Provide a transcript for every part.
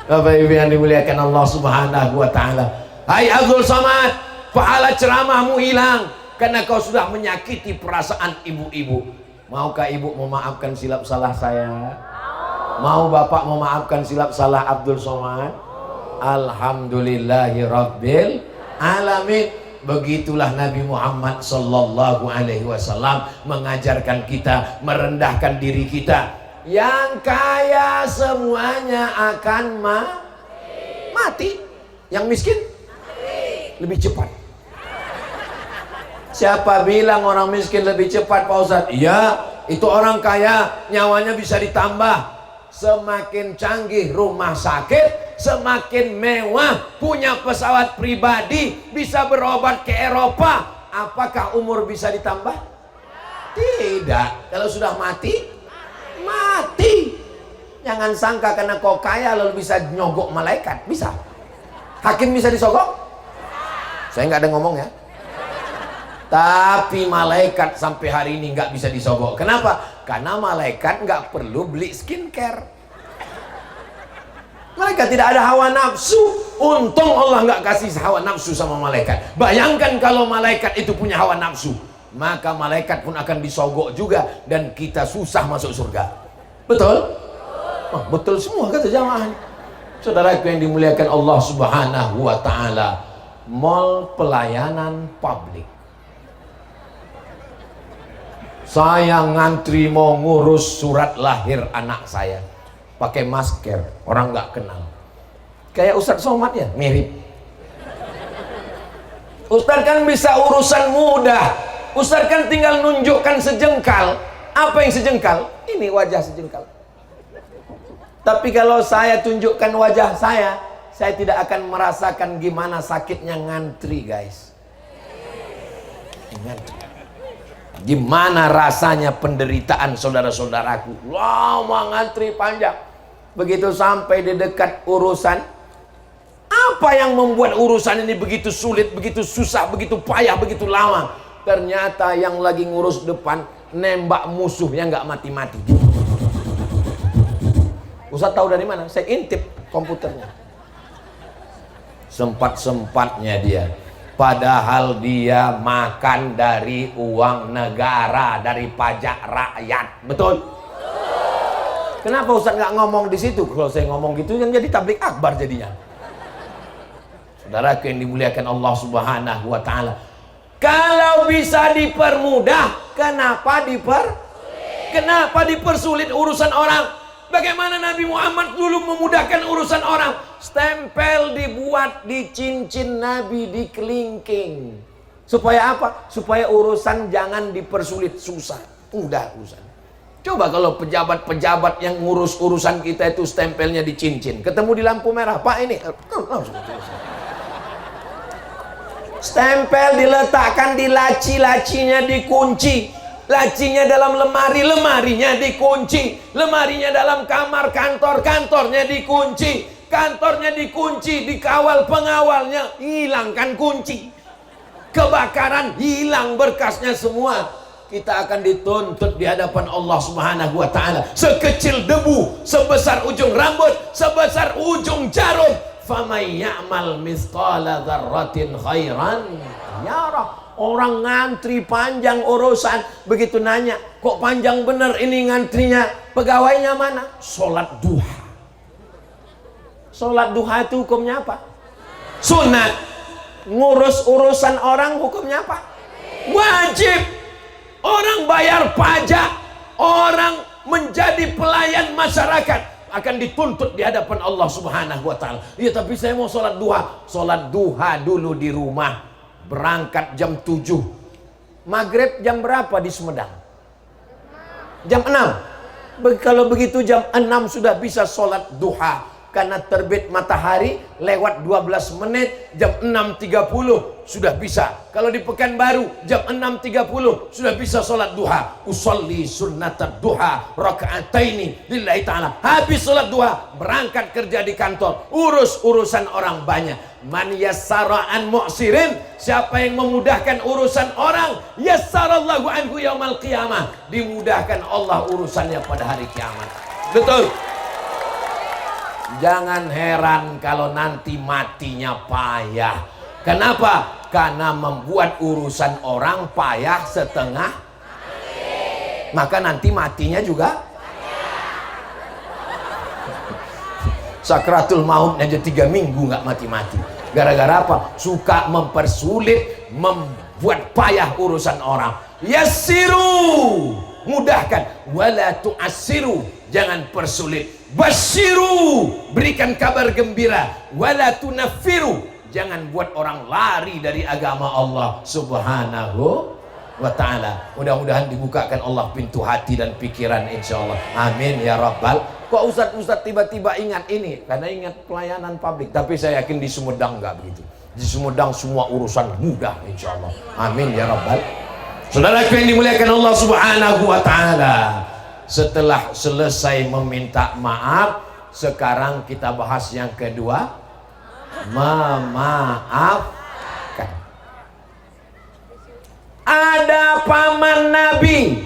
Bapak Ibu yang dimuliakan Allah Subhanahu wa taala. Hai Abdul Somad, pahala ceramahmu hilang karena kau sudah menyakiti perasaan ibu-ibu. Maukah ibu memaafkan silap salah saya? Mau bapak memaafkan silap salah Abdul Somad? Alhamdulillahi Rabbil Alamin. Begitulah Nabi Muhammad Sallallahu Alaihi Wasallam mengajarkan kita merendahkan diri kita. Yang kaya semuanya akan mati. Yang miskin lebih cepat. Siapa bilang orang miskin lebih cepat, Pak Ustadz? Iya, itu orang kaya nyawanya bisa ditambah. Semakin canggih rumah sakit, semakin mewah, punya pesawat pribadi, bisa berobat ke Eropa. Apakah umur bisa ditambah? Tidak. Kalau sudah mati, mati. Jangan sangka karena kau kaya lalu bisa nyogok malaikat. Bisa. Hakim bisa disogok? Saya nggak ada ngomong ya. Tapi malaikat sampai hari ini nggak bisa disogok. Kenapa? Karena malaikat nggak perlu beli skincare. Malaikat tidak ada hawa nafsu. Untung Allah nggak kasih hawa nafsu sama malaikat. Bayangkan kalau malaikat itu punya hawa nafsu, maka malaikat pun akan disogok juga dan kita susah masuk surga. Betul? Oh, betul semua kata jamaah. Saudaraku yang dimuliakan Allah Subhanahu wa taala, mall pelayanan publik. Saya ngantri mau ngurus surat lahir anak saya, pakai masker, orang nggak kenal. Kayak Ustadz Somad ya, mirip. Ustadz kan bisa urusan mudah. Ustadz kan tinggal nunjukkan sejengkal. Apa yang sejengkal? Ini wajah sejengkal. Tapi kalau saya tunjukkan wajah saya tidak akan merasakan gimana sakitnya ngantri, guys. Ngantri. Gimana rasanya penderitaan saudara-saudaraku, lama ngantri panjang. Begitu sampai di dekat urusan, apa yang membuat urusan ini begitu sulit, begitu susah, begitu payah, begitu lama? Ternyata yang lagi ngurus depan nembak musuh yang nggak mati-mati. Ustaz tahu dari mana? Saya intip komputernya. Sempat-sempatnya dia. Padahal dia makan dari uang negara, dari pajak rakyat. Betul? Kenapa Ustaz nggak ngomong di situ? Kalau saya ngomong gitu kan jadi tablik akbar jadinya. Saudaraku yang dimuliakan Allah Subhanahu wa taala. Kalau bisa dipermudah, kenapa dipersulit urusan orang? Bagaimana Nabi Muhammad dulu memudahkan urusan orang? Stempel dibuat di cincin Nabi, di kelingking. Supaya apa? Supaya urusan jangan dipersulit, susah. Mudah urusan. Coba kalau pejabat-pejabat yang ngurus urusan kita itu stempelnya di cincin. Ketemu di lampu merah, Pak ini. Stempel diletakkan di laci-lacinya, dikunci. Lacinya dalam lemari, lemarinya dikunci. Lemarinya dalam kamar kantor, kantornya dikunci. Kantornya dikunci, dikawal pengawalnya, hilangkan kunci. Kebakaran, hilang berkasnya semua. Kita akan dituntut di hadapan Allah Subhanahu wa taala. Sekecil debu, sebesar ujung rambut, sebesar ujung jarum. Faman ya'mal mithqala dzarratin khairan yarah. Orang ngantri panjang urusan, begitu nanya, kok panjang bener ini ngantrinya? Pegawainya mana? Sholat duha. Sholat duha itu hukumnya apa? Sunat. Ngurus urusan orang hukumnya apa? Wajib. Orang bayar pajak, orang menjadi pelayan masyarakat akan dituntut di hadapan Allah Subhanahu wa taala. Ya tapi saya mau sholat duha. Sholat duha dulu di rumah. Berangkat jam 7. Maghrib jam berapa di Sumedang? Jam 6. Kalau begitu jam 6 sudah bisa sholat duha. Karena terbit matahari lewat 12 menit, jam 6.30 sudah bisa. Kalau di Pekanbaru jam 6.30 sudah bisa sholat duha. Usolli sunnatad duha raka'ataini lillahi ta'ala. Habis sholat duha, berangkat kerja di kantor, urus urusan orang banyak. Man yassara an mu'sirin, siapa yang memudahkan urusan orang, yassarallahu anhu yaumal qiyamah, dimudahkan Allah urusannya pada hari kiamat. Betul. Jangan heran kalau nanti matinya payah. Kenapa? Karena membuat urusan orang payah setengah, maka nanti matinya juga sakratul maut aja 3 minggu nggak mati-mati. Gara-gara apa? Suka mempersulit, membuat payah urusan orang. Yassiru, mudahkan. Wala tu'assiru, jangan persulit. Basyiru, berikan kabar gembira. Wala tunaffiru, jangan buat orang lari dari agama Allah Subhanahu wa ta'ala. Mudah-mudahan dibukakan Allah pintu hati dan pikiran, insyaallah. Amin ya rabbal. Kok Ustadz tiba-tiba ingat ini? Karena ingat pelayanan publik. Tapi saya yakin di Sumedang nggak begitu. Di Sumedang semua urusan mudah, insyaallah. Amin ya rabbal. Saudaraku yang dimuliakan Allah Subhanahu wa ta'ala, setelah selesai meminta maaf, sekarang kita bahas yang kedua, memaafkan. Ada paman Nabi,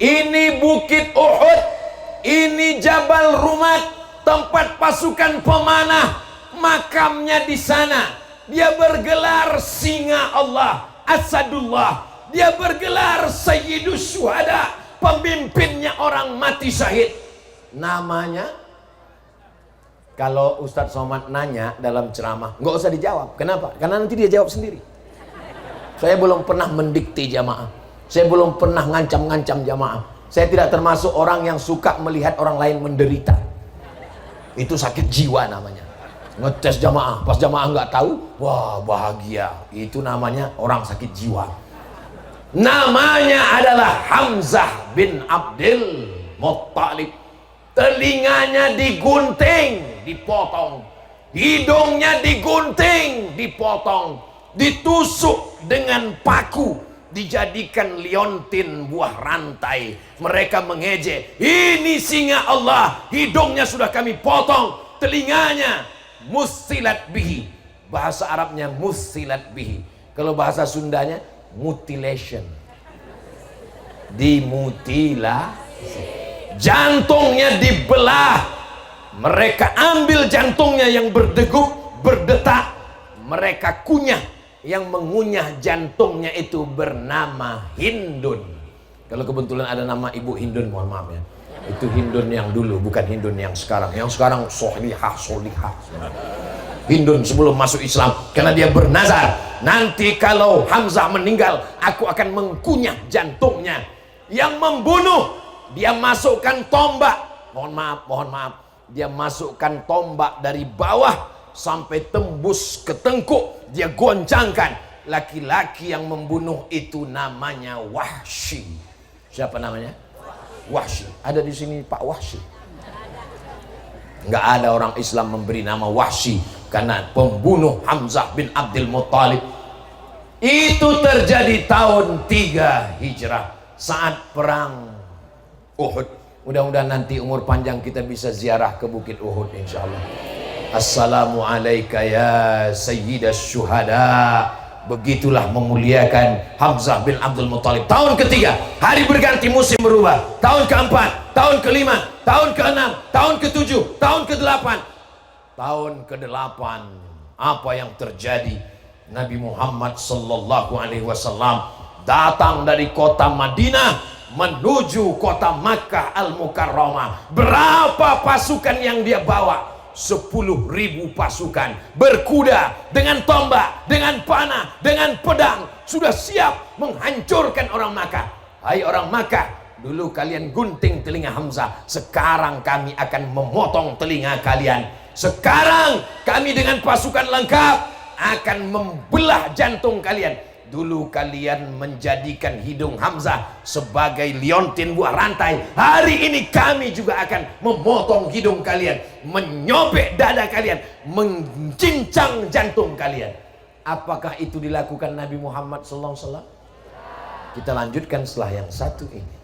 ini Bukit Uhud, ini Jabal Rumat, tempat pasukan pemanah, makamnya di sana. Dia bergelar singa Allah, Asadullah. Dia bergelar Sayyidus Syuhada, pemimpinnya orang mati syahid. Namanya, kalau Ustadz Somad nanya dalam ceramah, nggak usah dijawab. Kenapa? Karena nanti dia jawab sendiri. Saya belum pernah mendikte jamaah. Saya belum pernah ngancam-ngancam jamaah. Saya tidak termasuk orang yang suka melihat orang lain menderita. Itu sakit jiwa namanya. Ngetes jamaah, pas jamaah nggak tahu, wah bahagia. Itu namanya orang sakit jiwa. Namanya adalah Hamzah bin Abdul Muttalib. Telinganya digunting, dipotong. Hidungnya digunting, dipotong. Ditusuk dengan paku, dijadikan liontin buah rantai. Mereka mengejek, ini singa Allah, hidungnya sudah kami potong, telinganya musilat bihi. Bahasa Arabnya musilat bihi. Kalau bahasa Sundanya mutilation, dimutilasi. Jantungnya dibelah. Mereka ambil jantungnya yang berdegup, berdetak. Mereka kunyah. Yang mengunyah jantungnya itu bernama Hindun. Kalau kebetulan ada nama Ibu Hindun, mohon maaf ya. Itu Hindun yang dulu, bukan Hindun yang sekarang. Yang sekarang solihah. Hindun sebelum masuk Islam, karena dia bernazar, nanti kalau Hamzah meninggal, aku akan mengkunyah jantungnya. Yang membunuh, dia masukkan tombak. Mohon maaf. Dia masukkan tombak dari bawah sampai tembus ke tengkuk, dia goncangkan. Laki-laki yang membunuh itu namanya Wahsy. Siapa namanya? Wahsy. Ada di sini Pak Wahsy? Nggak ada orang Islam memberi nama Wahsy, karena pembunuh Hamzah bin Abdul Muttalib. Itu terjadi tahun 3 Hijrah saat perang Uhud. Mudah-mudahan nanti umur panjang kita bisa ziarah ke Bukit Uhud, insyaallah. Assalamualaikum ya Sayyidas Syuhada. Begitulah memuliakan Hamzah bin Abdul Muttalib. Tahun ketiga, hari berganti, musim berubah. Tahun keempat, tahun kelima, tahun keenam, tahun ketujuh, tahun kedelapan. Tahun kedelapan, apa yang terjadi? Nabi Muhammad sallallahu alaihi wasallam datang dari kota Madinah menuju kota Makkah Al-Mukarramah. Berapa pasukan yang dia bawa? 10.000 pasukan berkuda, dengan tombak, dengan panah, dengan pedang, sudah siap menghancurkan orang Makkah. Hai orang Makkah, dulu kalian gunting telinga Hamzah, sekarang kami akan memotong telinga kalian. Sekarang kami dengan pasukan lengkap akan membelah jantung kalian. Dulu kalian menjadikan hidung Hamzah sebagai liontin buah rantai. Hari ini kami juga akan memotong hidung kalian, menyobek dada kalian, mencincang jantung kalian. Apakah itu dilakukan Nabi Muhammad SAW? Kita lanjutkan setelah yang satu ini.